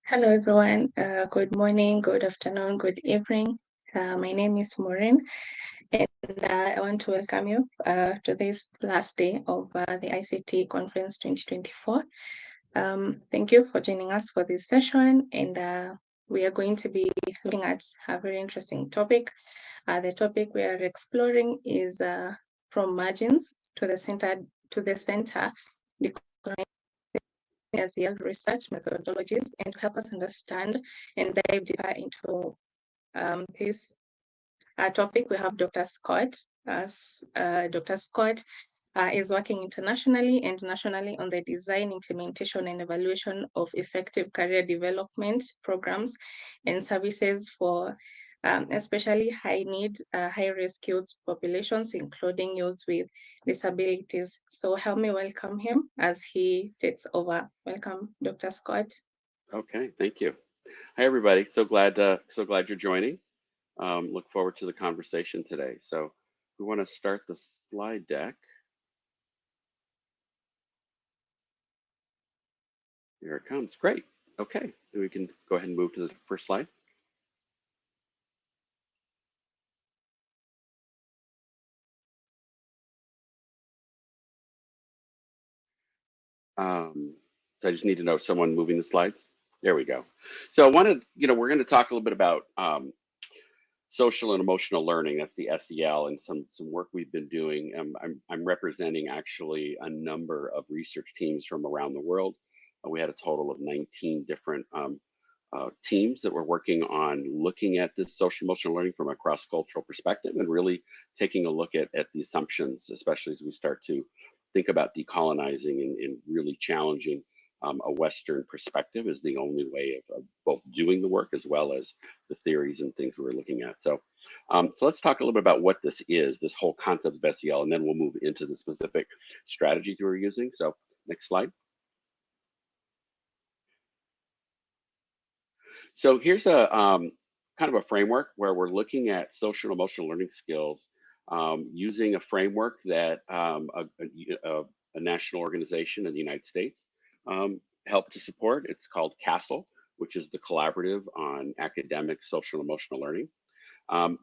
Hello, everyone. Good morning, good afternoon, good evening. My name is Maureen, and I want to welcome you to this last day of the ICTE Conference 2024. Thank you for joining us for this session, and we are going to be looking at a very interesting topic. The topic we are exploring is from margins to the center, SEL research methodologies, and to help us understand and dive deeper into this topic, we have Dr. Scott. As Dr. Scott is working internationally and nationally on the design, implementation, and evaluation of effective career development programs and services for especially high-need, high-risk youth populations, including youth with disabilities. So help me welcome him as he takes over. Welcome, Dr. Scott. Okay, thank you. Hi, everybody. So glad you're joining. Look forward to the conversation today. So we want to start the slide deck. Here it comes. Great. Okay, we can go ahead and move to the first slide. So I just need to know someone moving the slides. There we go. So I wanted, we're going to talk a little bit about social and emotional learning. That's the SEL, and some work we've been doing. I'm representing actually a number of research teams from around the world. We had a total of 19 different teams that were working on looking at this social emotional learning from a cross-cultural perspective and really taking a look at the assumptions, especially as we start to think about decolonizing and really challenging a Western perspective is the only way of both doing the work as well as the theories and things we're looking at. So let's talk a little bit about what this is, this whole concept of SEL, and then we'll move into the specific strategies we're using. So next slide. So here's a kind of a framework where we're looking at social and emotional learning skills using a framework that a national organization in the United States helped to support. It's called CASEL, which is the Collaborative on Academic, Social, and Emotional Learning.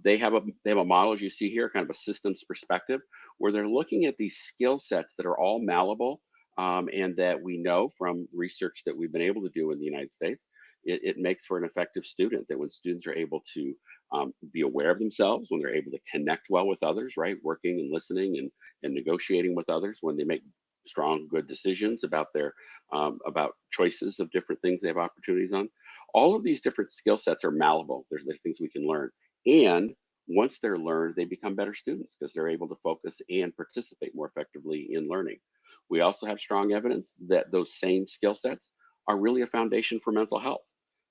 They have a model, as you see here, kind of a systems perspective, where they're looking at these skill sets that are all malleable and that we know from research that we've been able to do in the United States. It makes for an effective student, that when students are able to be aware of themselves, when they're able to connect well with others, right, working and listening and negotiating with others, when they make strong, good decisions about their about choices of different things they have opportunities on. All of these different skill sets are malleable. They're things we can learn. And once they're learned, they become better students because they're able to focus and participate more effectively in learning. We also have strong evidence that those same skill sets are really a foundation for mental health.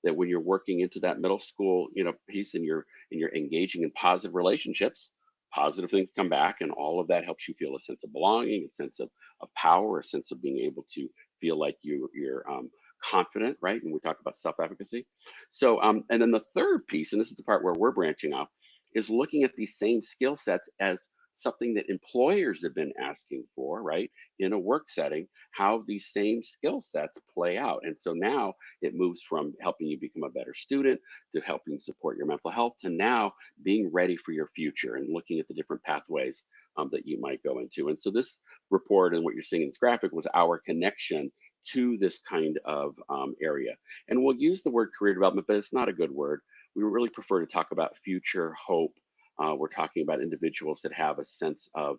That when you're working into that middle school, piece and you're engaging in positive relationships, positive things come back, and all of that helps you feel a sense of belonging, a sense of power, a sense of being able to feel like you're confident, right? And we talk about self-efficacy. So, and then the third piece, and this is the part where we're branching off, is looking at these same skill sets as something that employers have been asking for, right? In a work setting, how these same skill sets play out. And so now it moves from helping you become a better student to helping support your mental health to now being ready for your future and looking at the different pathways that you might go into. And so this report and what you're seeing in this graphic was our connection to this kind of area. And we'll use the word career development, but it's not a good word. We really prefer to talk about future hope. We're talking about individuals that have a sense of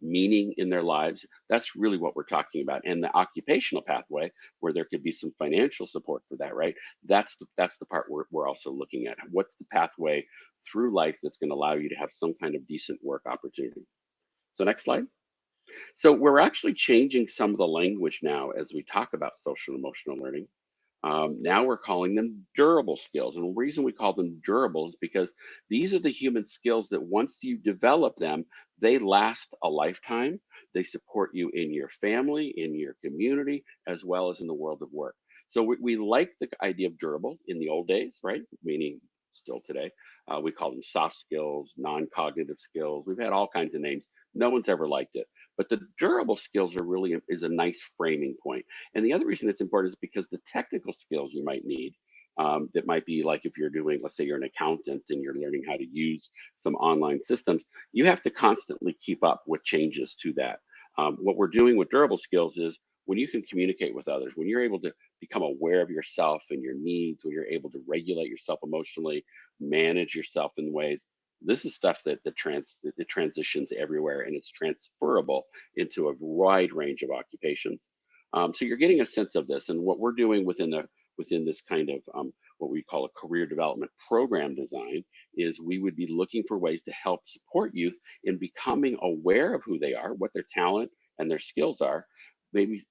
meaning in their lives. That's really what we're talking about. And the occupational pathway, where there could be some financial support for that, right? That's the part we're also looking at. What's the pathway through life that's going to allow you to have some kind of decent work opportunity? So next slide. So we're actually changing some of the language now as we talk about social and emotional learning. Now we're calling them durable skills. And the reason we call them durable is because these are the human skills that once you develop them, they last a lifetime. They support you in your family, in your community, as well as in the world of work. So we like the idea of durable in the old days, right? Meaning still today. We call them soft skills, non-cognitive skills. We've had all kinds of names. No one's ever liked it. But the durable skills are really is a nice framing point. And the other reason it's important is because the technical skills you might need, that might be like if you're doing, let's say you're an accountant and you're learning how to use some online systems, you have to constantly keep up with changes to that. What we're doing with durable skills is when you can communicate with others, when you're able to become aware of yourself and your needs, when you're able to regulate yourself emotionally, manage yourself in ways, this is stuff that transitions everywhere and it's transferable into a wide range of occupations. So you're getting a sense of this, and what we're doing within this kind of what we call a career development program design is we would be looking for ways to help support youth in becoming aware of who they are, what their talent and their skills are, maybe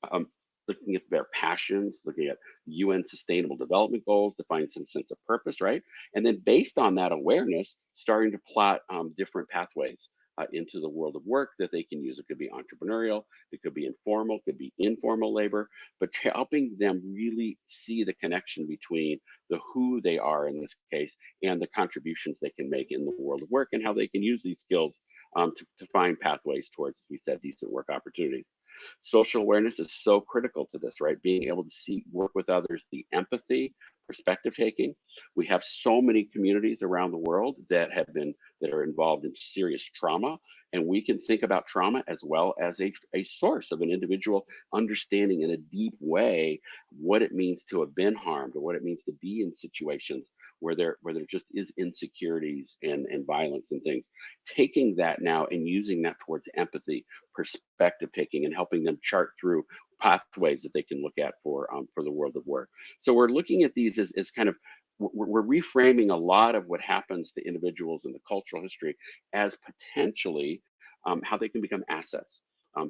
looking at their passions, looking at UN Sustainable Development Goals to find some sense of purpose, right? And then based on that awareness, starting to plot different pathways into the world of work that they can use. It could be entrepreneurial, it could be informal, it could be informal labor, but helping them really see the connection between the who they are in this case and the contributions they can make in the world of work and how they can use these skills to find pathways towards, as we said, decent work opportunities. Social awareness is so critical to this, right? Being able to see, work with others, the empathy, perspective taking. We have so many communities around the world that are involved in serious trauma, and we can think about trauma as well as a source of an individual understanding in a deep way what it means to have been harmed or what it means to be in situations where there just is insecurities and violence and things. Taking that now and using that towards empathy, perspective taking, and helping them chart through pathways that they can look at for the world of work. So we're looking at these as kind of we're reframing a lot of what happens to individuals in the cultural history as potentially how they can become assets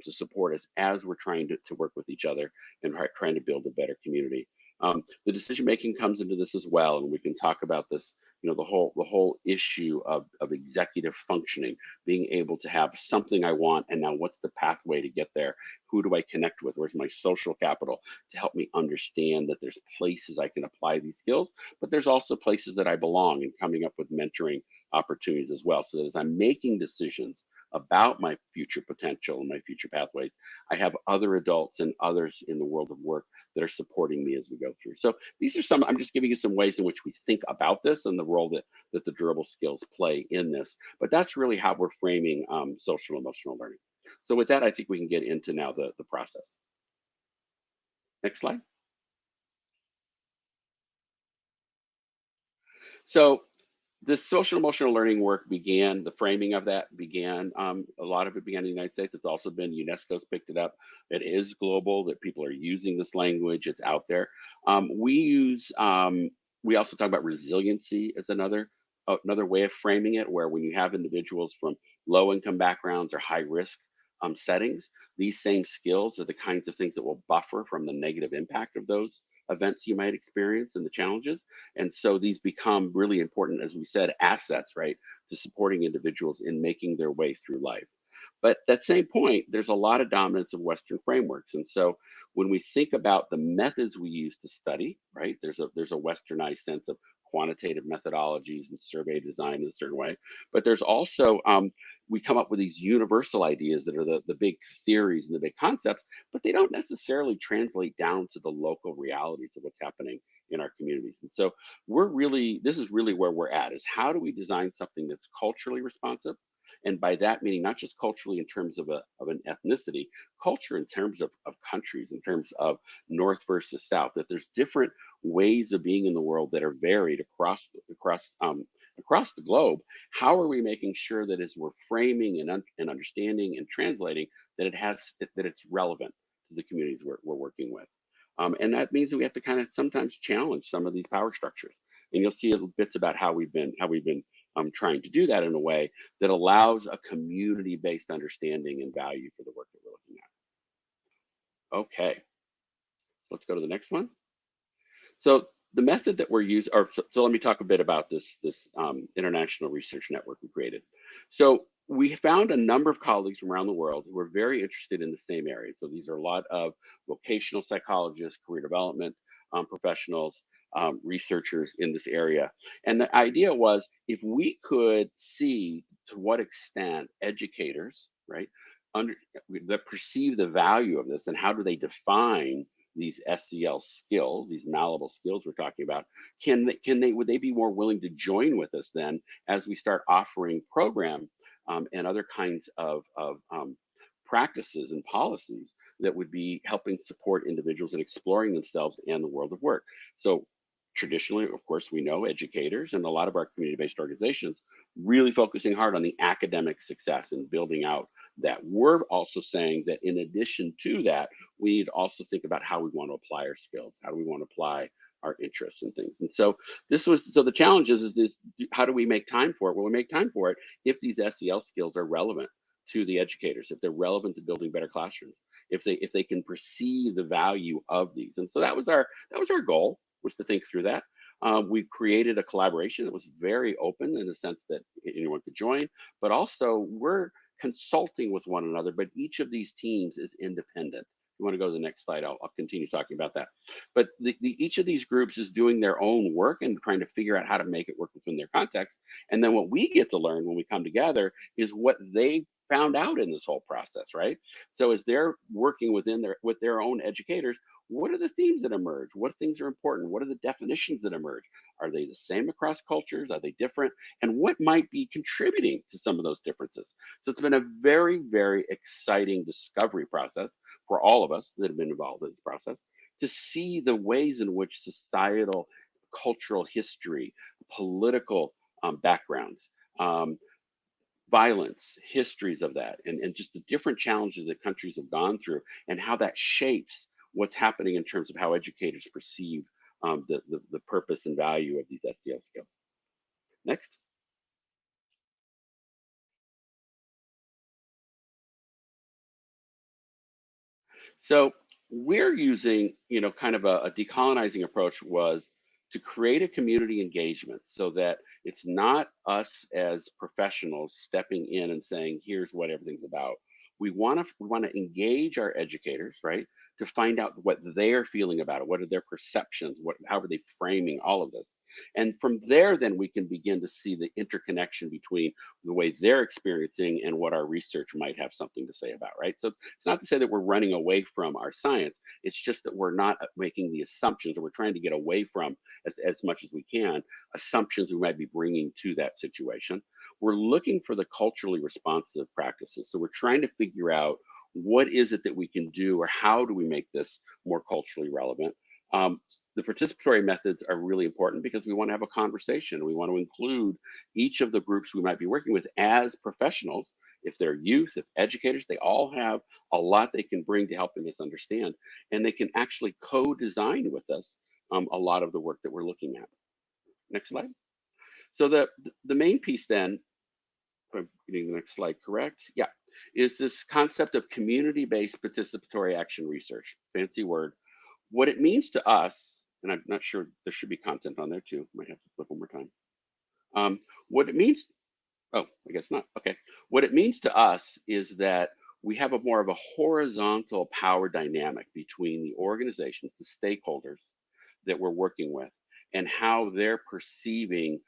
to support us as we're trying to work with each other and trying to build a better community. The decision making comes into this as well, and we can talk about this. You know, the whole issue of executive functioning, being able to have something I want, and now what's the pathway to get there? Who do I connect with? Where's my social capital to help me understand that there's places I can apply these skills, but there's also places that I belong, and coming up with mentoring opportunities as well, so that as I'm making decisions about my future potential and my future pathways, I have other adults and others in the world of work that are supporting me as we go through. So these are some, I'm just giving you some ways in which we think about this and the role that the durable skills play in this. But that's really how we're framing social emotional learning. So with that, I think we can get into now the process. Next slide. So the social emotional learning work began, the framing of that began, a lot of it began in the United States. It's also been, UNESCO's picked it up. It is global, that people are using this language, it's out there. We also talk about resiliency as another way of framing it, where when you have individuals from low income backgrounds or high risk settings, these same skills are the kinds of things that will buffer from the negative impact of those events you might experience and the challenges. And so these become really important, as we said, assets, right, to supporting individuals in making their way through life. But at that same point, there's a lot of dominance of Western frameworks. And so when we think about the methods we use to study, right, there's a westernized sense of quantitative methodologies and survey design in a certain way. But there's also, we come up with these universal ideas that are the big theories and the big concepts, but they don't necessarily translate down to the local realities of what's happening in our communities. And so this is really where we're at, is how do we design something that's culturally responsive? And by that meaning not just culturally in terms of an ethnicity, culture in terms of countries, in terms of North versus South, that there's different ways of being in the world that are varied across the globe. How are we making sure that as we're framing and understanding and translating, that it's relevant to the communities we're working with? And that means that we have to kind of sometimes challenge some of these power structures. And you'll see bits about how we've been trying to do that in a way that allows a community-based understanding and value for the work that we're looking at. Okay, let's go to the next one. So the method that we're using, so let me talk a bit about this international research network we created. So we found a number of colleagues from around the world who were very interested in the same area. So these are a lot of vocational psychologists, career development professionals, researchers in this area. And the idea was, if we could see to what extent educators, right, under that perceive the value of this, and how do they define these SEL skills, these malleable skills we're talking about, would they be more willing to join with us then as we start offering program and other kinds of practices and policies that would be helping support individuals in exploring themselves and the world of work. So traditionally, of course, we know educators and a lot of our community-based organizations really focusing hard on the academic success and building out that. We're also saying that in addition to that, we need to also think about how we want to apply our skills, how do we want to apply our interests and things. And so the challenge is this: how do we make time for it? Well, we make time for it if these SEL skills are relevant to the educators, if they're relevant to building better classrooms, if they can perceive the value of these. And so that was our goal, was to think through that. We created a collaboration that was very open in the sense that anyone could join, but also we're consulting with one another, but each of these teams is independent. You want to go to the next slide, I'll continue talking about that. But each of these groups is doing their own work and trying to figure out how to make it work within their context. And then what we get to learn when we come together is what they found out in this whole process, right? So as they're working with their own educators, what are the themes that emerge? What things are important? What are the definitions that emerge? Are they the same across cultures? Are they different? And what might be contributing to some of those differences? So it's been a very, very exciting discovery process for all of us that have been involved in this process, to see the ways in which societal, cultural history, political backgrounds, violence, histories of that, and just the different challenges that countries have gone through, and how that shapes what's happening in terms of how educators perceive the purpose and value of these SEL skills. Next. So we're using, kind of a decolonizing approach was to create a community engagement so that it's not us as professionals stepping in and saying, here's what everything's about. We want to engage our educators, right? To find out what they're feeling about it. What are their perceptions? How are they framing all of this? And from there, then we can begin to see the interconnection between the way they're experiencing and what our research might have something to say about, right? So it's not to say that we're running away from our science. It's just that we're not making the assumptions, or we're trying to get away from, as much as we can, assumptions we might be bringing to that situation. We're looking for the culturally responsive practices. So we're trying to figure out what is it that we can do, or how do we make this more culturally relevant. The participatory methods are really important because we want to have a conversation. We want to include each of the groups we might be working with as professionals. If they're youth, if educators, they all have a lot they can bring to helping us understand, and they can actually co-design with us a lot of the work that we're looking at. Next slide. So the main piece then, if I'm getting the next slide correct, yeah, is this concept of community-based participatory action research. Fancy word. What it means to us, and I'm not sure, there should be content on there too. Might have to flip one more time. What it means, oh, I guess not. Okay. What it means to us is that we have a more of a horizontal power dynamic between the organizations, the stakeholders that we're working with, and how they're perceiving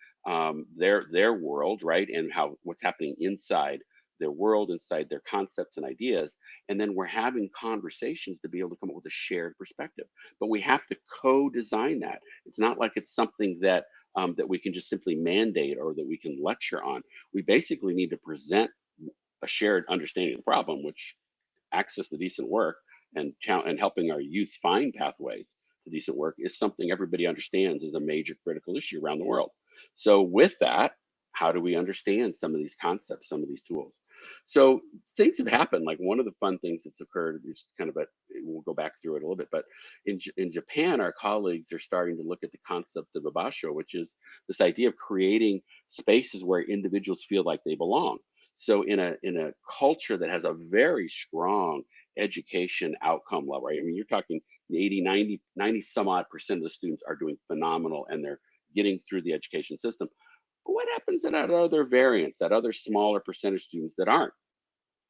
their world, right? And how what's happening inside their world, inside their concepts and ideas. And then we're having conversations to be able to come up with a shared perspective. But we have to co-design that. It's not like it's something that that we can just simply mandate or that we can lecture on. We basically need to present a shared understanding of the problem, which access to decent work and helping our youth find pathways to decent work is something everybody understands is a major critical issue around the world. So with that, how do we understand some of these concepts, some of these tools? So things have happened. Like one of the fun things that's occurred, just kind of we'll go back through it a little bit, but in Japan, our colleagues are starting to look at the concept of abasho, which is this idea of creating spaces where individuals feel like they belong. So in a culture that has a very strong education outcome level, right? I mean, you're talking 80, 90 some odd percent of the students are doing phenomenal and they're getting through the education system. But what happens to that other variance, that other smaller percentage students that aren't,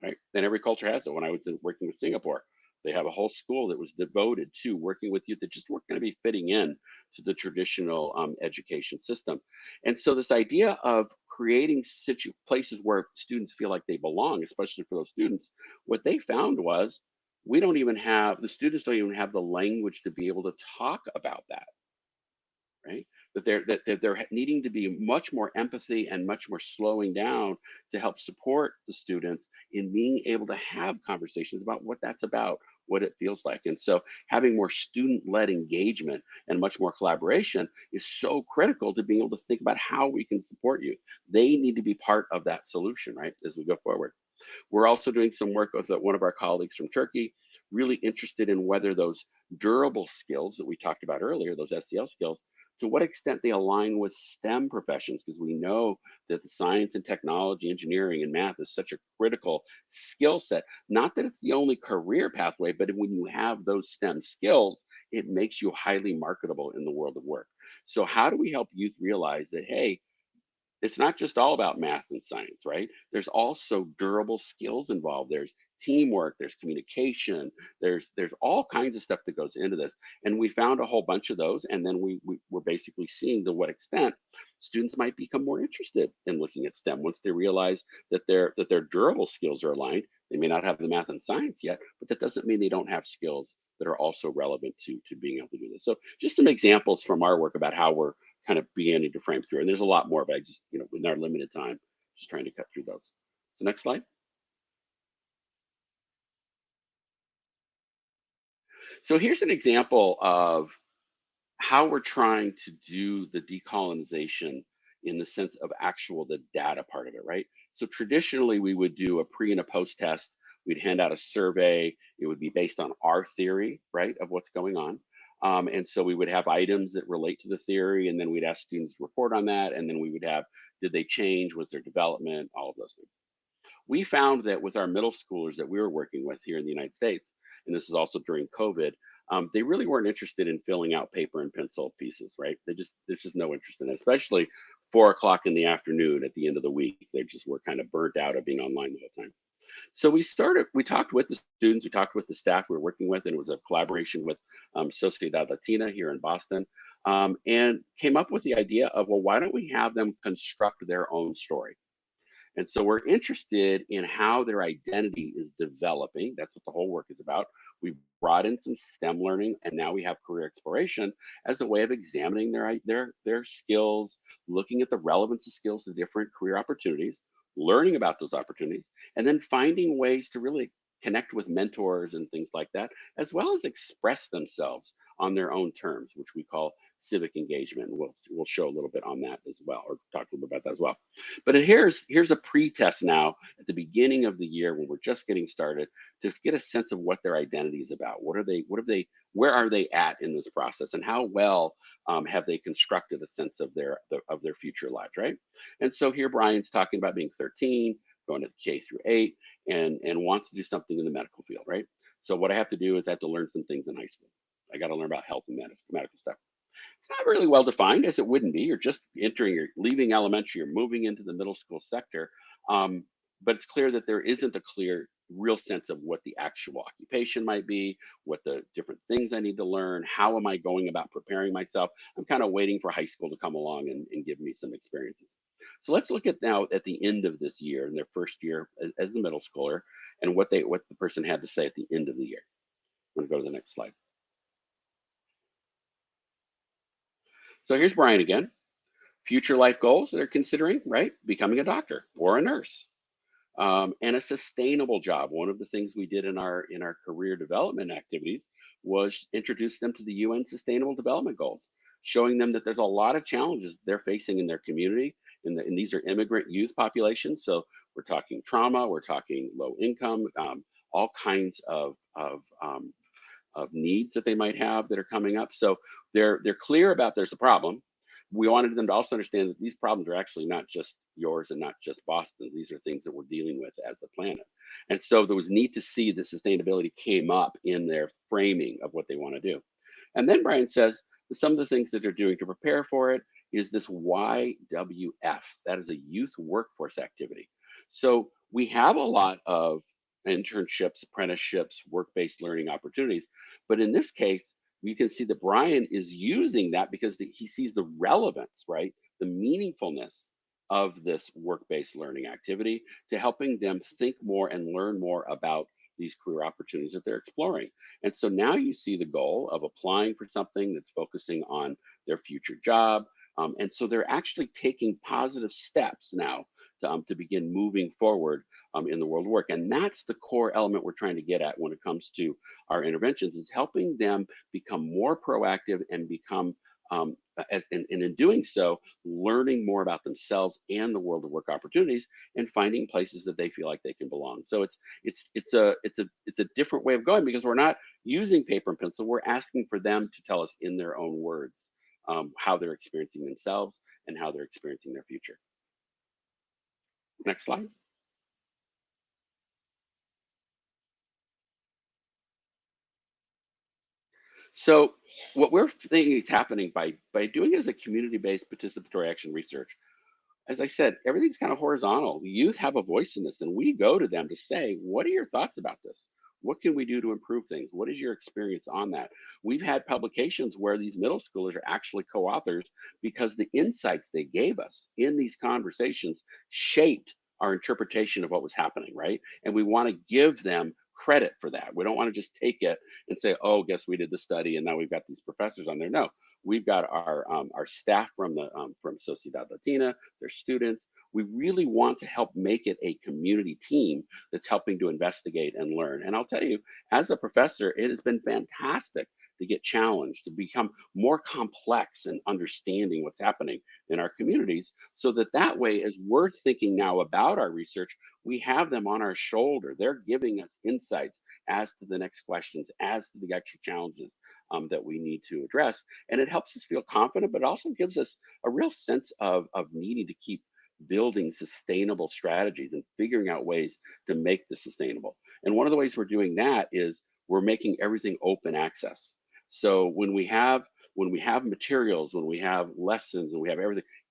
right? And every culture has it. When I was working with Singapore, They have a whole school that was devoted to working with youth that just weren't going to be fitting in to the traditional education system. And so this idea of creating places where students feel like they belong, especially for those students, what they found was the students don't even have the language to be able to talk about that, right? That they're needing to be much more empathy and much more slowing down to help support the students in being able to have conversations about what that's about, what it feels like. And so having more student-led engagement and much more collaboration is so critical to being able to think about how we can support you. They need to be part of that solution, right, as we go forward. We're also doing some work with one of our colleagues from Turkey, really interested in whether those durable skills that we talked about earlier, those SEL skills, to what extent they align with STEM professions, because we know that the science and technology, engineering, and math is such a critical skill set. Not that it's the only career pathway, but when you have those STEM skills, it makes you highly marketable in the world of work. So, how do we help youth realize that, hey, it's not just all about math and science, right? There's also durable skills involved. There's teamwork, there's communication, there's all kinds of stuff that goes into this. And we found a whole bunch of those, and then we were basically seeing to what extent students might become more interested in looking at STEM once they realize that their durable skills are aligned. They may not have the math and science yet, but that doesn't mean they don't have skills that are also relevant to being able to do this. So just some examples from our work about how we're kind of beginning to frame through. And there's a lot more, but I just, in our limited time, just trying to cut through those. So next slide. So here's an example of how we're trying to do the decolonization in the sense of the data part of it, right? So traditionally we would do a pre and a post test. We'd hand out a survey. It would be based on our theory, right, of what's going on. And so we would have items that relate to the theory, and then we'd ask students to report on that. And then we would have, did they change? Was there development? All of those things. We found that with our middle schoolers that we were working with here in the United States, and this is also during COVID, they really weren't interested in filling out paper and pencil pieces, right? There's just no interest in it, especially 4 o'clock in the afternoon at the end of the week. They just were kind of burnt out of being online the whole time. So we talked with the students, we talked with the staff we were working with, and it was a collaboration with Sociedad Latina here in Boston, and came up with the idea of, well, why don't we have them construct their own story? And so we're interested in how their identity is developing. That's what the whole work is about. We brought in some STEM learning, and now we have career exploration as a way of examining their skills, looking at the relevance of skills to different career opportunities, learning about those opportunities, and then finding ways to really connect with mentors and things like that, as well as express themselves on their own terms, which we call civic engagement. And we'll show a little bit on that as well, or talk a little bit about that as well. But here's a pre-test now at the beginning of the year when we're just getting started to get a sense of what their identity is about. Where are they at in this process, and how well have they constructed a sense of their future lives, right? And so here Brian's talking about being 13, going to K through 8, and wants to do something in the medical field, right? So what I have to do is I have to learn some things in high school. I got to learn about health and medical stuff. It's not really well defined, as it wouldn't be. You're just leaving elementary, you're moving into the middle school sector. Um, but it's clear that there isn't a clear, real sense of what the actual occupation might be, what the different things I need to learn, how am I going about preparing myself. I'm kind of waiting for high school to come along and give me some experiences. So let's look at now at the end of this year, in their first year as a middle schooler, and what the person had to say at the end of the year. I'm going to go to the next slide. So here's Brian again. Future life goals that they're considering, right? Becoming a doctor or a nurse, and a sustainable job. One of the things we did in our career development activities was introduce them to the UN Sustainable Development Goals, showing them that there's a lot of challenges they're facing in their community, and these are immigrant youth populations. So we're talking trauma, we're talking low income, all kinds of needs that they might have that are coming up. So they're clear about there's a problem. We wanted them to also understand that these problems are actually not just yours and not just Boston's. These are things that we're dealing with as a planet. And so there was neat to see that sustainability came up in their framing of what they want to do. And then Brian says some of the things that they're doing to prepare for it is this YWF. That is a youth workforce activity. So we have a lot of internships, apprenticeships, work-based learning opportunities. But in this case, you can see that Brian is using that because he sees the relevance, right? The meaningfulness of this work-based learning activity to helping them think more and learn more about these career opportunities that they're exploring. And so now you see the goal of applying for something that's focusing on their future job. And so they're actually taking positive steps now to begin moving forward in the world of work. And that's the core element we're trying to get at when it comes to our interventions, is helping them become more proactive and become and in doing so, learning more about themselves and the world of work opportunities, and finding places that they feel like they can belong. So it's a different way of going, because we're not using paper and pencil. We're asking for them to tell us in their own words how they're experiencing themselves and how they're experiencing their future. Next slide. So what we're thinking is happening by doing it as a community-based participatory action research. As I said, everything's kind of horizontal. The youth have a voice in this, and we go to them to say, what are your thoughts about this? What can we do to improve things? What is your experience on that? We've had publications where these middle schoolers are actually co-authors because the insights they gave us in these conversations shaped our interpretation of what was happening, right? And we want to give them credit for that. We don't want to just take it and say, oh, guess we did the study and now we've got these professors on there. No, we've got our staff from Sociedad Latina, their students. We really want to help make it a community team that's helping to investigate and learn. And I'll tell you, as a professor, it has been fantastic to get challenged, to become more complex and understanding what's happening in our communities, so that way, as we're thinking now about our research, we have them on our shoulder. They're giving us insights as to the next questions, as to the extra challenges that we need to address. And it helps us feel confident, but it also gives us a real sense of needing to keep building sustainable strategies and figuring out ways to make this sustainable. And one of the ways we're doing that is we're making everything open access. So when we have materials, when we have lessons, and we have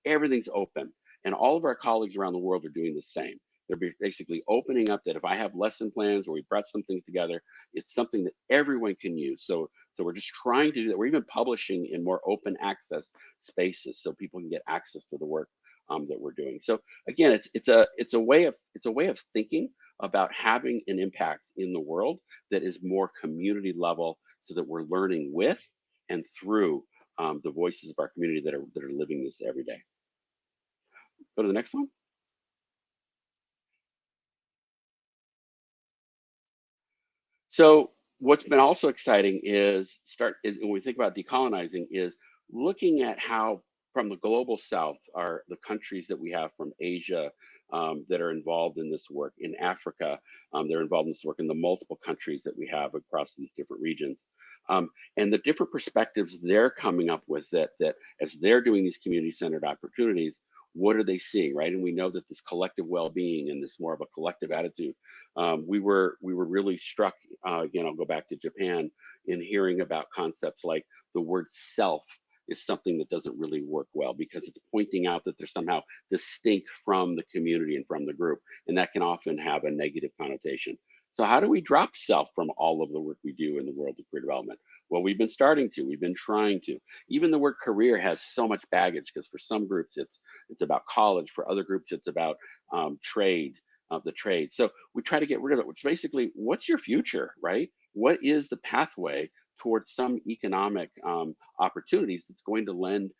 everything's open. And all of our colleagues around the world are doing the same. They're basically opening up that if I have lesson plans or we brought some things together, it's something that everyone can use. So we're just trying to do that. We're even publishing in more open access spaces so people can get access to the work that we're doing. So again, it's a way of thinking about having an impact in the world that is more community level, so that we're learning with and through the voices of our community that are living this every day. Go to the next one. So what's been also exciting is when we think about decolonizing, is looking at how from the global south are the countries that we have from Asia that are involved in this work, in Africa, they're involved in this work in the multiple countries that we have across these different regions. And the different perspectives they're coming up with, that as they're doing these community-centered opportunities, what are they seeing, right? And we know that this collective well-being and this more of a collective attitude, we were really struck. Again, I'll go back to Japan, in hearing about concepts like the word self is something that doesn't really work well, because it's pointing out that they're somehow distinct from the community and from the group, and that can often have a negative connotation. So how do we drop self from all of the work we do in the world of career development? Well, we've been trying to. Even the word career has so much baggage, because for some groups it's about college, for other groups it's about trade, the trade. So we try to get rid of it, which basically, what's your future, right? What is the pathway towards some economic opportunities that's going to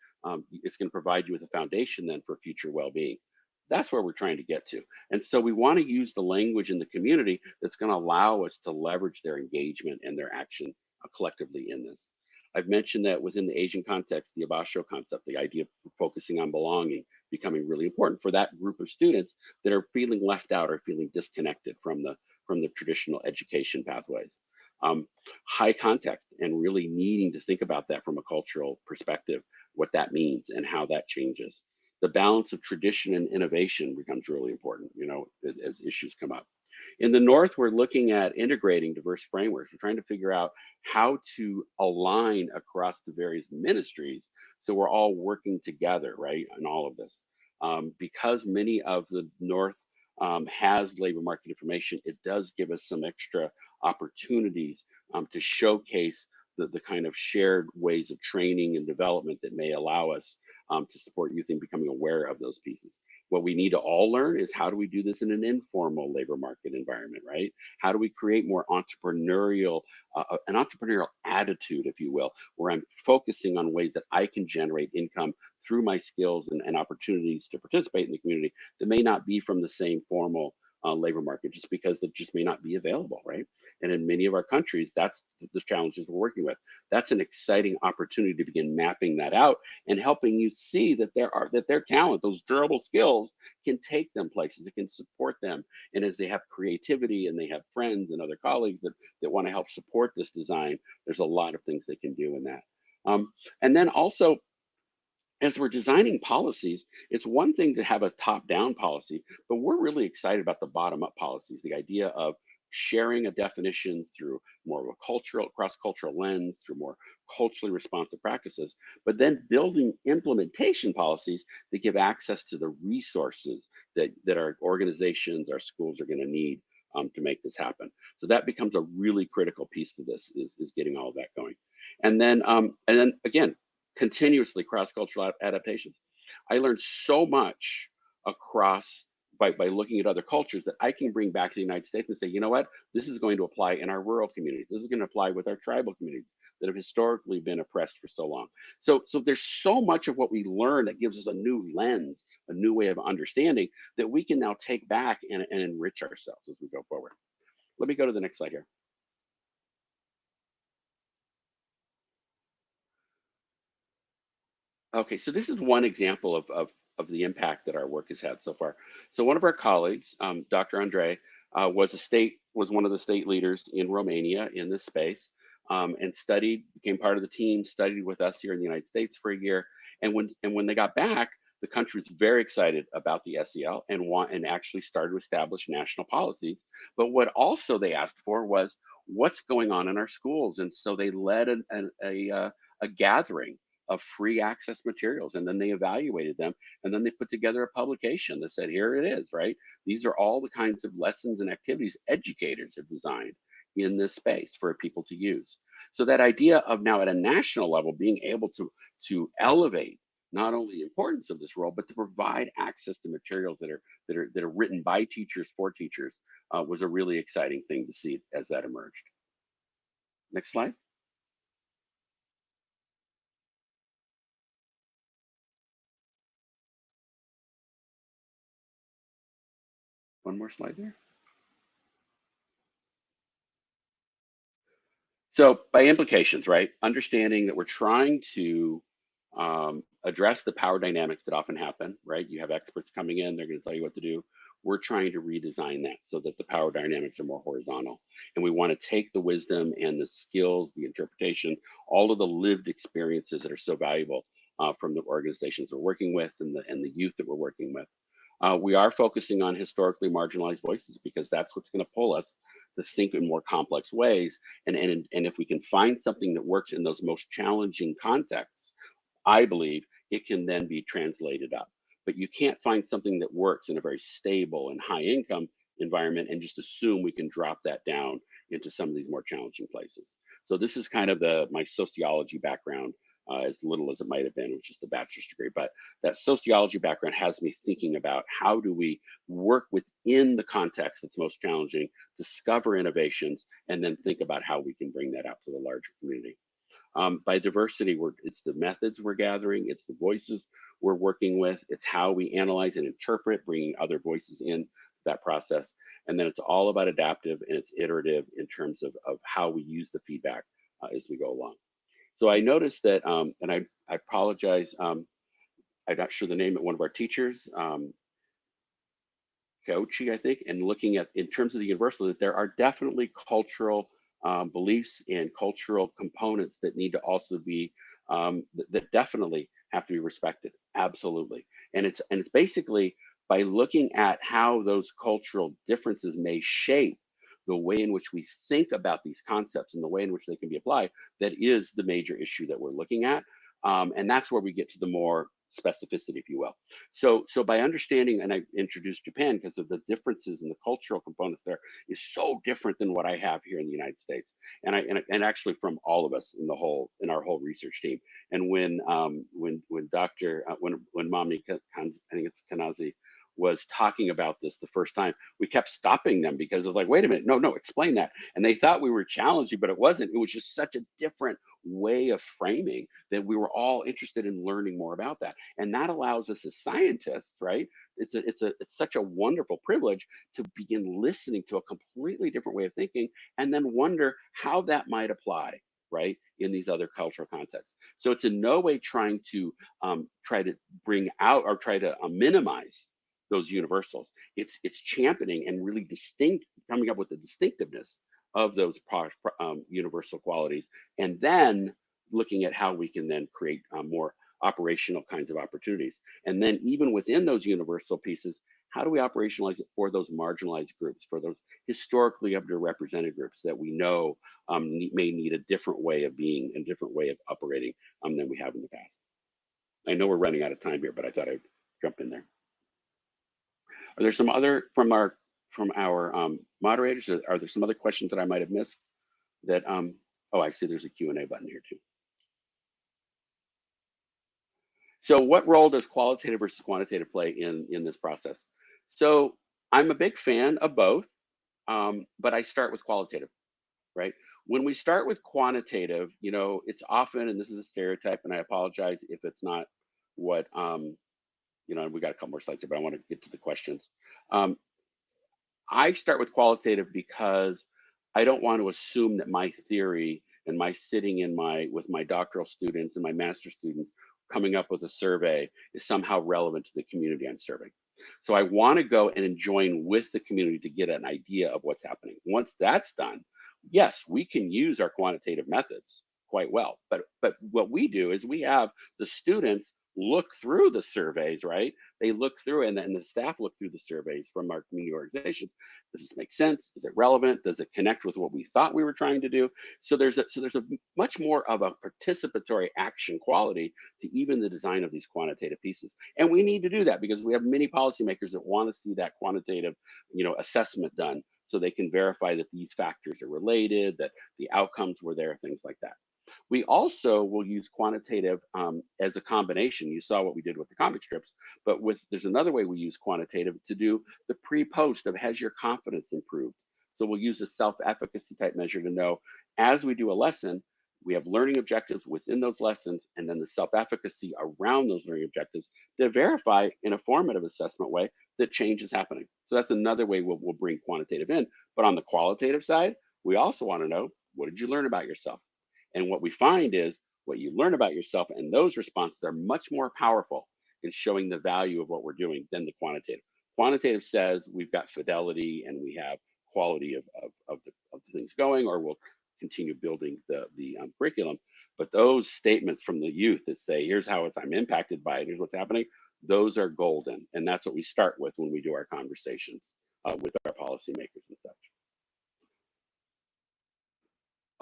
it's going to provide you with a foundation then for future well-being. That's where we're trying to get to. And so we want to use the language in the community that's going to allow us to leverage their engagement and their action collectively in this. I've mentioned that within the Asian context, the Abasho concept, the idea of focusing on belonging, becoming really important for that group of students that are feeling left out or feeling disconnected from the traditional education pathways. High context, and really needing to think about that from a cultural perspective, what that means and how that changes. The balance of tradition and innovation becomes really important, as issues come up. In the North, we're looking at integrating diverse frameworks. We're trying to figure out how to align across the various ministries so we're all working together, right, in all of this. Because many of the North has labor market information, it does give us some extra opportunities to showcase the kind of shared ways of training and development that may allow us to support youth in becoming aware of those pieces. What we need to all learn is how do we do this in an informal labor market environment, right? How do we create more entrepreneurial, an entrepreneurial attitude, if you will, where I'm focusing on ways that I can generate income through my skills and opportunities to participate in the community that may not be from the same formal labor market, just because that just may not be available, right? And in many of our countries, that's the challenges we're working with. That's an exciting opportunity to begin mapping that out and helping you see that their talent, those durable skills, can take them places. It can support them. And as they have creativity and they have friends and other colleagues that want to help support this design, there's a lot of things they can do in that. And then also, as we're designing policies, it's one thing to have a top-down policy, but we're really excited about the bottom-up policies, the idea of sharing a definition through more of a cultural, cross-cultural lens, through more culturally responsive practices, but then building implementation policies that give access to the resources that our organizations, our schools are going to need to make this happen. So that becomes a really critical piece to this, is getting all of that going. And then again, continuously cross-cultural adaptations. I learned so much across by looking at other cultures that I can bring back to the United States and say, you know what, this is going to apply in our rural communities. This is going to apply with our tribal communities that have historically been oppressed for so long. So there's so much of what we learn that gives us a new lens, a new way of understanding that we can now take back and enrich ourselves as we go forward. Let me go to the next slide here. Okay, so this is one example of the impact that our work has had so far. So one of our colleagues, Dr. Andre, was one of the state leaders in Romania in this space, and became part of the team, studied with us here in the United States for a year. And when they got back, the country was very excited about the SEL and actually started to establish national policies. But what also they asked for was what's going on in our schools, and so they led a gathering of free access materials, and then they evaluated them, and then they put together a publication that said, here it is, right? These are all the kinds of lessons and activities educators have designed in this space for people to use. So that idea of now at a national level being able to elevate not only the importance of this role, but to provide access to materials that are written by teachers for teachers was a really exciting thing to see as that emerged. Next slide. One more slide there. So by implications, right? Understanding that we're trying to address the power dynamics that often happen, right? You have experts coming in, they're going to tell you what to do. We're trying to redesign that so that the power dynamics are more horizontal. And we want to take the wisdom and the skills, the interpretation, all of the lived experiences that are so valuable from the organizations we're working with and the youth that we're working with. We are focusing on historically marginalized voices because that's what's going to pull us to think in more complex ways. And if we can find something that works in those most challenging contexts, I believe it can then be translated up. But you can't find something that works in a very stable and high income environment and just assume we can drop that down into some of these more challenging places. So this is kind of my sociology background, as little as it might have been. It was just a bachelor's degree, but that sociology background has me thinking about how do we work within the context that's most challenging, discover innovations, and then think about how we can bring that out to the larger community. By diversity, it's the methods we're gathering, it's the voices we're working with, it's how we analyze and interpret, bringing other voices in that process. And then it's all about adaptive and it's iterative in terms of how we use the feedback as we go along. So I noticed that, and I apologize, I'm not sure the name of one of our teachers, Kauchi, I think, and looking at, in terms of the universal, that there are definitely cultural beliefs and cultural components that need to also be, that definitely have to be respected, absolutely. And it's basically by looking at how those cultural differences may shape the way in which we think about these concepts and the way in which they can be applied, that is the major issue that we're looking at. And that's where we get to the more specificity, if you will. So by understanding, and I introduced Japan because of the differences in the cultural components there is so different than what I have here in the United States, and actually from all of us in our whole research team. And when Mommy I think it's Kanazi was talking about this the first time, we kept stopping them because of like, wait a minute, no, explain that. And they thought we were challenging, but it wasn't. It was just such a different way of framing that we were all interested in learning more about that. And that allows us as scientists, right? It's such a wonderful privilege to begin listening to a completely different way of thinking and then wonder how that might apply, right, in these other cultural contexts. So it's in no way trying to try to bring out or try to minimize those universals. It's championing and really coming up with the distinctiveness of those universal qualities, and then looking at how we can then create more operational kinds of opportunities. And then even within those universal pieces, how do we operationalize it for those marginalized groups, for those historically underrepresented groups that we know may need a different way of being and different way of operating than we have in the past. I know we're running out of time here, but I thought I'd jump in there. Are there some other from our moderators? Are there some other questions that I might have missed? That oh, I see there's a Q&A button here too. So what role does qualitative versus quantitative play in this process? So I'm a big fan of both, but I start with qualitative, right? When we start with quantitative, you know, it's often, and this is a stereotype, and I apologize if it's not what, you know, we got a couple more slides here, but I want to get to the questions. I start with qualitative because I don't want to assume that my theory and my sitting in with my doctoral students and my master students coming up with a survey is somehow relevant to the community I'm serving. So I want to go and join with the community to get an idea of what's happening. Once that's done, yes, we can use our quantitative methods quite well. But what we do is we have the students look through the surveys, right? They look through, and the staff look through the surveys from our community organizations. Does this make sense? Is it relevant? Does it connect with what we thought we were trying to do? So there's a much more of a participatory action quality to even the design of these quantitative pieces. And we need to do that because we have many policymakers that want to see that quantitative, you know, assessment done so they can verify that these factors are related, that the outcomes were there, things like that. We also will use quantitative as a combination. You saw what we did with the comic strips, but there's another way we use quantitative to do the pre-post of has your confidence improved. So we'll use a self-efficacy type measure to know as we do a lesson, we have learning objectives within those lessons and then the self-efficacy around those learning objectives to verify in a formative assessment way that change is happening. So that's another way we'll bring quantitative in. But on the qualitative side, we also want to know, what did you learn about yourself? And what we find is what you learn about yourself and those responses are much more powerful in showing the value of what we're doing than the quantitative. Quantitative says we've got fidelity and we have quality of the things going, or we'll continue building the curriculum. But those statements from the youth that say, here's how I'm impacted by it, here's what's happening, those are golden. And that's what we start with when we do our conversations with our policymakers and such.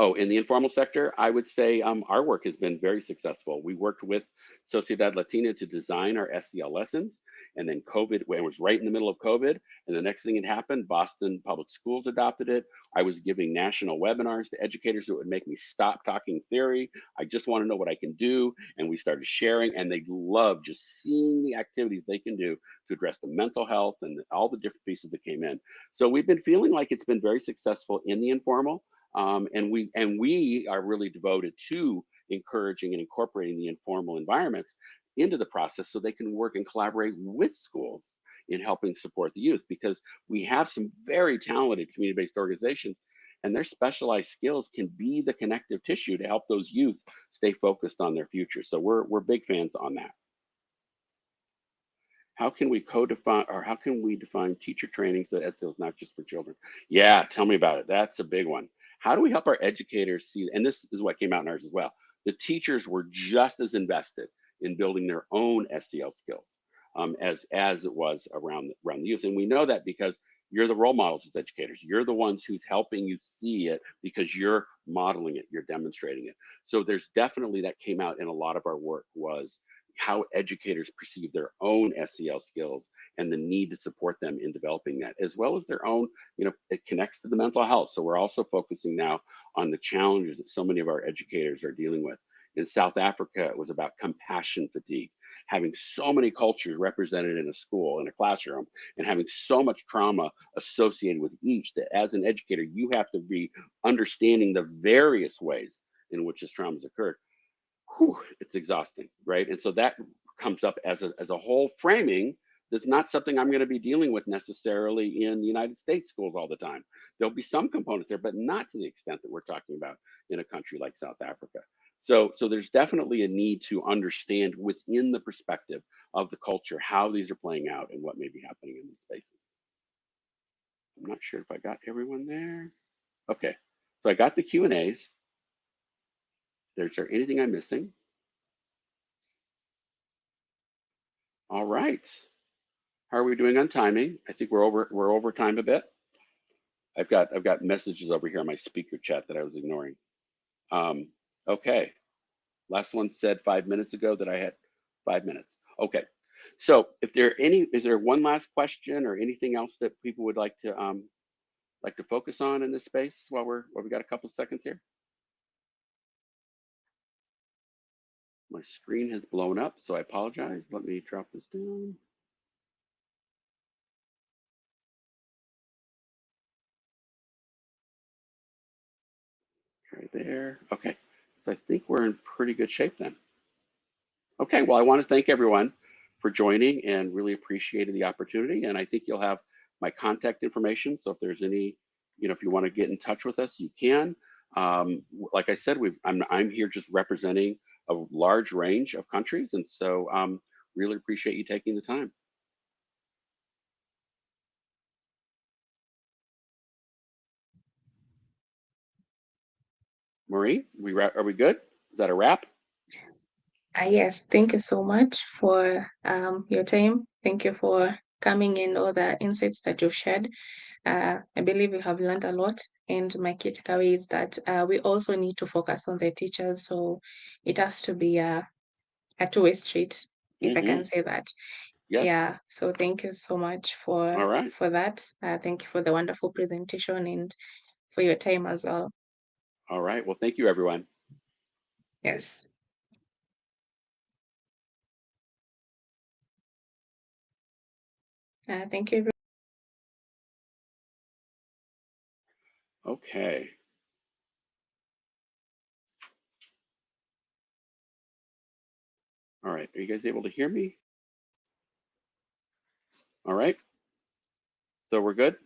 Oh, in the informal sector, I would say our work has been very successful. We worked with Sociedad Latina to design our SEL lessons, and then COVID, when it was right in the middle of COVID, and the next thing that happened, Boston Public Schools adopted it. I was giving national webinars to educators that would make me stop talking theory. I just want to know what I can do, and we started sharing, and they love just seeing the activities they can do to address the mental health and all the different pieces that came in. So we've been feeling like it's been very successful in the informal. And we are really devoted to encouraging and incorporating the informal environments into the process so they can work and collaborate with schools in helping support the youth, because we have some very talented community-based organizations and their specialized skills can be the connective tissue to help those youth stay focused on their future. So we're big fans on that. How can we co-define, or how can we define teacher training so that SEL is not just for children? Yeah, tell me about it. That's a big one. How do we help our educators see, and this is what came out in ours as well, the teachers were just as invested in building their own SEL skills as it was around the youth. And we know that because You're the role models as educators. You're the ones who's helping you see it because you're modeling it, you're demonstrating it. So there's definitely, that came out in a lot of our work, was how educators perceive their own SEL skills and the need to support them in developing that, as well as their own, it connects to the mental health. So we're also focusing now on the challenges that so many of our educators are dealing with. In South Africa, it was about compassion fatigue, having so many cultures represented in a school, in a classroom, and having so much trauma associated with each, that as an educator, you have to be understanding the various ways in which this trauma has occurred. Whew, it's exhausting, right? And so that comes up as a whole framing. That's not something I'm going to be dealing with necessarily in the United States schools all the time. There'll be some components there, but not to the extent that we're talking about in a country like South Africa. So there's definitely a need to understand within the perspective of the culture how these are playing out and what may be happening in these spaces. I'm not sure if I got everyone there. Okay, so I got the Q&As. Is there anything I'm missing? All right. How are we doing on timing? I think we're over time a bit. I've got messages over here on my speaker chat that I was ignoring. Okay. Last one said 5 minutes ago that I had 5 minutes. Okay. So is there one last question or anything else that people would like to focus on in this space while we got a couple seconds here? My screen has blown up, so I apologize. Let me drop this down. Right there. Okay. So I think we're in pretty good shape then. Okay. Well, I want to thank everyone for joining and really appreciated the opportunity. And I think you'll have my contact information. So if there's any, if you want to get in touch with us, you can. Like I said, I'm here just representing a large range of countries. And so really appreciate you taking the time. Marie, are we good? Is that a wrap? Yes, thank you so much for your time. Thank you for coming in, all the insights that you've shared. I believe we have learned a lot, and my key takeaway is that we also need to focus on the teachers. So it has to be a two-way street, if I can say that. Yes. Yeah. So thank you so much for All right. for that. Thank you for the wonderful presentation and for your time as well. All right. Well, thank you, everyone. Yes. Thank you. Okay. All right. Are you guys able to hear me? All right. So we're good?